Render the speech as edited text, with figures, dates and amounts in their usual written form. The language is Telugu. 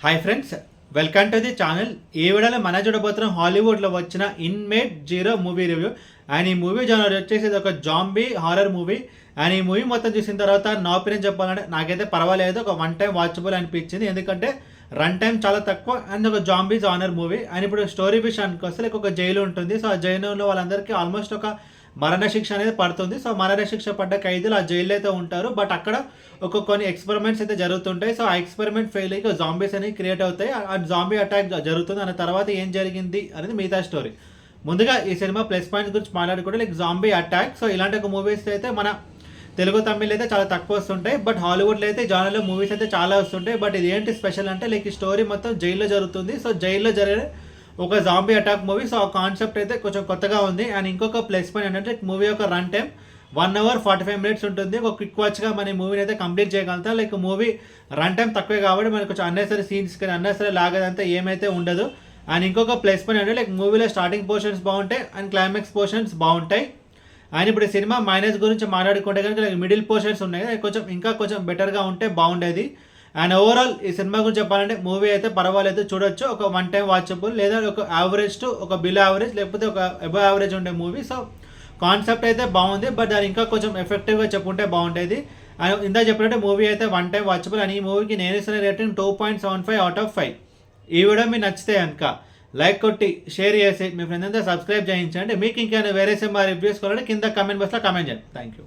Hi friends, welcome to the channel. ఈ వీడియోలో మన చూడబోతున్నాం హాలీవుడ్లో వచ్చిన inmate zero movie review. And ఈ మూవీ జనర్ వచ్చేసి ఇది ఒక జాంబీ హారర్ మూవీ. అండ్ ఈ మూవీ మొత్తం చూసిన తర్వాత నా ఒపీనియన్ చెప్పాలంటే నాకైతే పర్వాలేదు, ఒక వన్ టైం వాచబుల్ అనిపించింది. ఎందుకంటే రన్ టైం చాలా తక్కువ అండ్ ఒక జాంబీస్ హారర్ మూవీ. అండ్ ఇప్పుడు స్టోరీ విషయానికి వస్తే లైక్ ఒక జైలు ఉంటుంది. సో ఆ జైలులో వాళ్ళందరికీ ఆల్మోస్ట్ ఒక మరణశిక్ష అనేది పడుతుంది. సో మరణశిక్ష పడ్డ ఖైదీలు ఆ జైల్లో అయితే ఉంటారు. బట్ అక్కడ కొన్ని ఎక్స్పెరిమెంట్స్ అయితే జరుగుతుంటాయి. సో ఆ ఎక్స్పెరిమెంట్ ఫెయిల్ అయ్యి జాంబీస్ అనేవి క్రియేట్ అవుతాయి. ఆ జాంబీ అటాక్ జరుగుతుంది. దాని తర్వాత ఏం జరిగింది అనేది మిగతా స్టోరీ. ముందుగా ఈ సినిమా ప్లస్ పాయింట్స్ గురించి మాట్లాడుకుంటే లైక్ జాంబీ అటాక్. సో ఇలాంటి ఒక మూవీస్ అయితే మన తెలుగు తమిళ్ అయితే చాలా తక్కువ వస్తుంటాయి. బట్ హాలీవుడ్లో అయితే జానర్లో మూవీస్ అయితే చాలా వస్తుంటాయి. బట్ ఇది ఏంటి స్పెషల్ అంటే లైక్ ఈ స్టోరీ మొత్తం జైల్లో జరుగుతుంది. సో జైల్లో జరిగే ఒక జాంబీ అటాక్ మూవీ. సో ఆ కాన్సెప్ట్ అయితే కొంచెం కొత్తగా ఉంది. అండ్ ఇంకొక ప్లస్ పాయింట్ ఏంటంటే మూవీ యొక్క రన్ టైం 1 hour 45 minutes ఉంటుంది. ఒక క్విక్ వాచ్గా మన మూవీని అయితే కంప్లీట్ చేయగలుగుతాం. లైక్ మూవీ రన్ టైం తక్కువే కాబట్టి మనకు కొంచెం అన్నెసరీ సీన్స్ కానీ అన్నెసరీ లాగదంతా ఏమైతే ఉండదు. అండ్ ఇంకొక ప్లస్ పాయింట్ అంటే లైక్ మూవీలో స్టార్టింగ్ పోర్షన్స్ బాగుంటాయి అండ్ క్లైమాక్స్ పోర్షన్స్ బాగుంటాయి. అండ్ ఇప్పుడు సినిమా మైనస్ గురించి మాట్లాడుకుంటే కనుక లైక్ మిడిల్ పోర్షన్స్ ఉన్నాయి కదా, కొంచెం బెటర్గా ఉంటే బాగుండేది. అండ్ ఓవరాల్ ఈ సినిమా గురించి చెప్పాలంటే మూవీ అయితే పర్వాలేదు, చూడొచ్చు. ఒక వన్ టైం వాచబుల్, లేదా ఒక యావరేజ్ టు ఒక బిలో యావరేజ్ లేకపోతే ఒక అబవ్ యావరేజ్ ఉండే మూవీ. సో కాన్సెప్ట్ అయితే బాగుంది, బట్ దాని ఇంకా కొంచెం ఎఫెక్టివ్గా చెప్పుకుంటే బాగుండేది. అండ్ ఇందా చెప్పినట్టే మూవీ అయితే వన్ టైం వాచబుల్. అని ఈ మూవీకి నేను ఇస్తున్న రేటింగ్ 2.75/5. ఈ వీడియో మీకు నచ్చితే కనుక లైక్ కొట్టి షేర్ చేసి మీ ఫ్రెండ్స్ అంతా సబ్స్క్రైబ్ చేయించండి. మీకు ఇంకేమైనా వేరే సినిమా రివ్యూస్ కావాలంటే కింద కమెంట్ బాక్స్లో కమెంట్ చేయండి. Thank you.